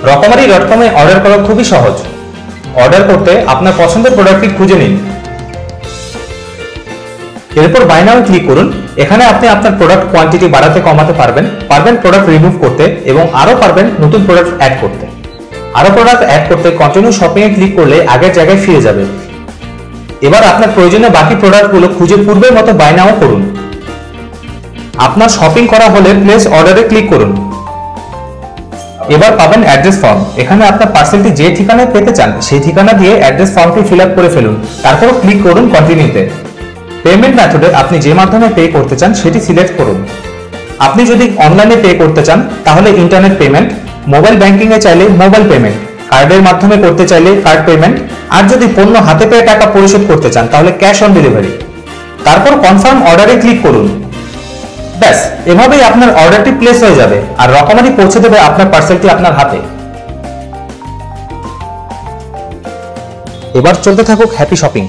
রকমারি.com এ order করা খুবই সহজ। অর্ডার করতে আপনার পছন্দের প্রোডাক্টটি খুঁজে নিন, এরপর বাই নাও ক্লিক করুন। এখানে আপনি আপনার প্রোডাক্ট কোয়ান্টিটি বাড়াতে কমাতে পারবেন, প্রোডাক্ট রিমুভ করতে এবং আরো পারবেন নতুন প্রোডাক্ট অ্যাড করতে। আরো প্রোডাক্ট অ্যাড করতে কন্টিনিউ শপিং এ ক্লিক করলে আগের জায়গায় ফিরে যাবে। এবার আপনার প্রয়োজনীয় বাকি প্রোডাক্টগুলো খুঁজে পূর্বের মতো বাই নাও করুন। আপনার শপিং করা হলে প্লেস অর্ডারে ক্লিক করুন। এবার পাবেন অ্যাড্রেস ফর্ম। এখানে আপনার পার্সেলটি যে ঠিকানায় পেতে চান সেই ঠিকানা দিয়ে অ্যাড্রেস ফর্মটি ফিল আপ করে ফেলুন, তারপর ক্লিক করুন কন্টিনিউতে। পেমেন্ট মেথডে আপনি যে মাধ্যমে পে করতে চান সেটি সিলেক্ট করুন। আপনি যদি অনলাইনে পে করতে চান তাহলে ইন্টারনেট পেমেন্ট, মোবাইল ব্যাংকিং এ চাইলে মোবাইল পেমেন্ট, কার্ডের মাধ্যমে করতে চাইলে কার্ড পেমেন্ট, আর যদি পণ্য হাতে পেয়ে টাকা পরিশোধ করতে চান তাহলে ক্যাশ অন ডেলিভারি। তারপর কনফার্ম অর্ডারে ক্লিক করুন। ব্যাস, এভাবেই আপনার অর্ডারটি প্লেস হয়ে যাবে আর রকমারি পৌঁছে দেবে আপনার পার্সেলটি আপনার হাতে। এবার চলতে থাকুক হ্যাপি শপিং।